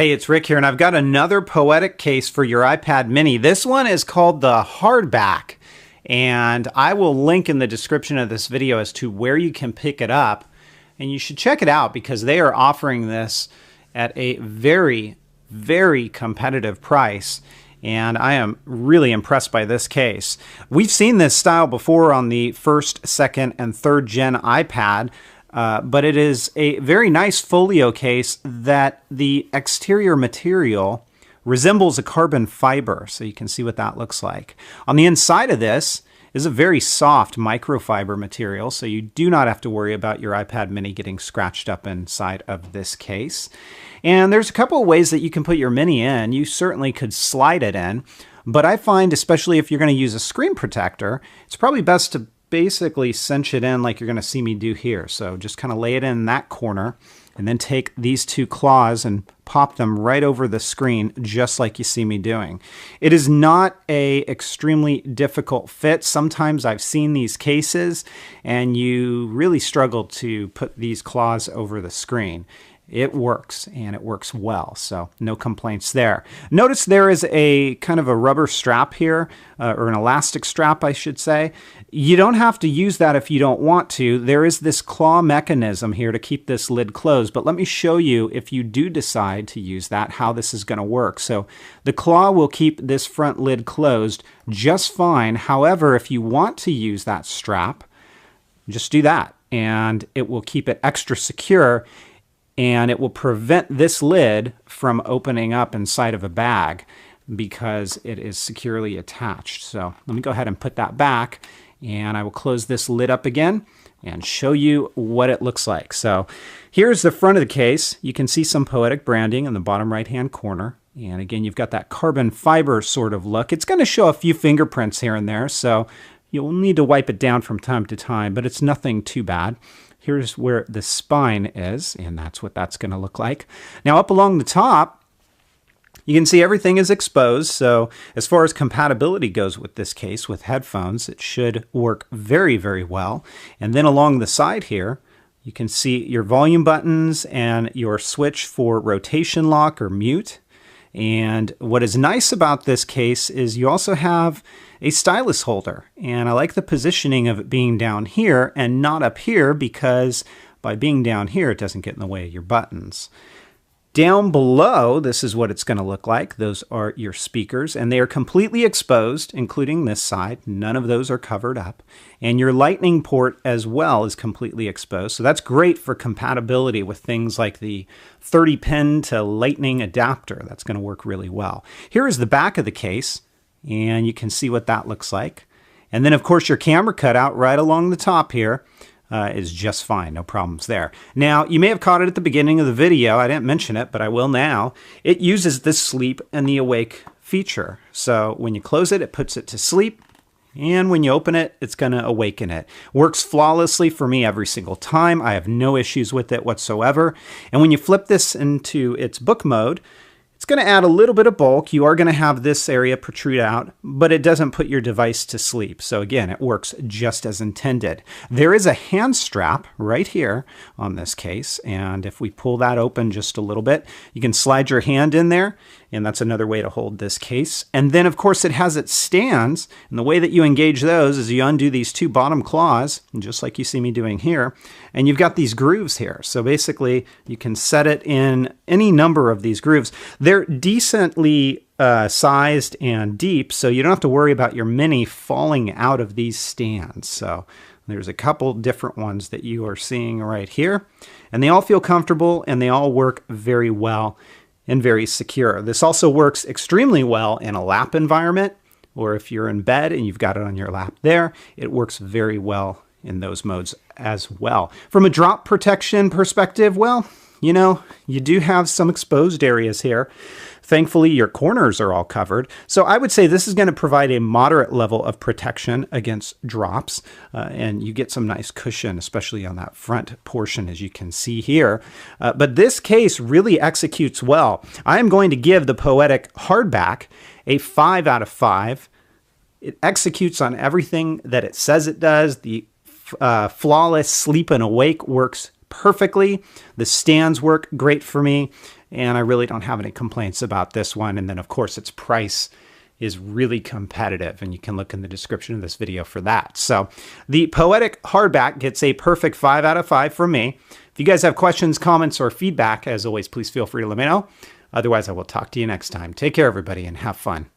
Hey, it's Rick here, and I've got another Poetic case for your iPad mini. This one is called the HardBack, and I will link in the description of this video as to where you can pick it up. And you should check it out because they are offering this at a very, very competitive price. And I am really impressed by this case. We've seen this style before on the first, second, and third gen iPad. But it is a very nice folio case that the exterior material resembles a carbon fiber, so you can see what that looks like. On the inside of this is a very soft microfiber material, so you do not have to worry about your iPad mini getting scratched up inside of this case. And there's a couple of ways that you can put your mini in. You certainly could slide it in, but I find, especially if you're going to use a screen protector, it's probably best to basically cinch it in like you're going to see me do here. So just kind of lay it in that corner and then take these two claws and pop them right over the screen just like you see me doing. It is not a extremely difficult fit. Sometimes I've seen these cases and you really struggle to put these claws over the screen. It works, and it works well, so no complaints there. Notice there is a kind of a rubber strap here, or an elastic strap, I should say. You don't have to use that if you don't want to. There is this claw mechanism here to keep this lid closed, but let me show you, if you do decide to use that, how this is going to work. So the claw will keep this front lid closed just fine. However, if you want to use that strap, just do that, and it will keep it extra secure. And it will prevent this lid from opening up inside of a bag because it is securely attached. So let me go ahead and put that back, and I will close this lid up again and show you what it looks like. So here's the front of the case. You can see some Poetic branding in the bottom right-hand corner. And again, you've got that carbon fiber sort of look. It's going to show a few fingerprints here and there, so you'll need to wipe it down from time to time, but it's nothing too bad. Here's where the spine is, and that's what that's going to look like. Now up along the top, you can see everything is exposed. So as far as compatibility goes with this case, with headphones, it should work very, very well. And then along the side here, you can see your volume buttons and your switch for rotation lock or mute. And what is nice about this case is you also have a stylus holder. And I like the positioning of it being down here and not up here, because by being down here, it doesn't get in the way of your buttons. Down below, this is what it's going to look like. Those are your speakers, and they are completely exposed, including this side. None of those are covered up. And your lightning port as well is completely exposed. So that's great for compatibility with things like the 30-pin to lightning adapter. That's going to work really well. Here is the back of the case, and you can see what that looks like. And then, of course, your camera cutout right along the top here is just fine. No problems there. Now, you may have caught it at the beginning of the video. I didn't mention it, but I will now. It uses the sleep and the awake feature. So when you close it, it puts it to sleep. And when you open it, it's going to awaken it. Works flawlessly for me every single time. I have no issues with it whatsoever. And when you flip this into its book mode, it's going to add a little bit of bulk. You are going to have this area protrude out, but it doesn't put your device to sleep. So again, it works just as intended. There is a hand strap right here on this case. And if we pull that open just a little bit, you can slide your hand in there. And that's another way to hold this case. And then, of course, it has its stands. And the way that you engage those is you undo these two bottom claws, just like you see me doing here. And you've got these grooves here. So basically, you can set it in any number of these grooves. They're decently sized and deep, so you don't have to worry about your mini falling out of these stands. So there's a couple different ones that you are seeing right here. And they all feel comfortable, and they all work very well and very secure. This also works extremely well in a lap environment, or if you're in bed and you've got it on your lap there, it works very well in those modes as well. From a drop protection perspective, well, you know, you do have some exposed areas here. Thankfully, your corners are all covered. So I would say this is going to provide a moderate level of protection against drops. And you get some nice cushion, especially on that front portion, as you can see here. But this case really executes well. I am going to give the Poetic HardBack a 5 out of 5. It executes on everything that it says it does. The flawless sleep and awake works perfectly. The stands work great for me. and I really don't have any complaints about this one. And then of course its price is really competitive, and you can look in the description of this video for that. So the Poetic HardBack gets a perfect 5 out of 5 from me. If you guys have questions, comments, or feedback, as always, please feel free to let me know. Otherwise, I will talk to you next time. Take care, everybody, and have fun.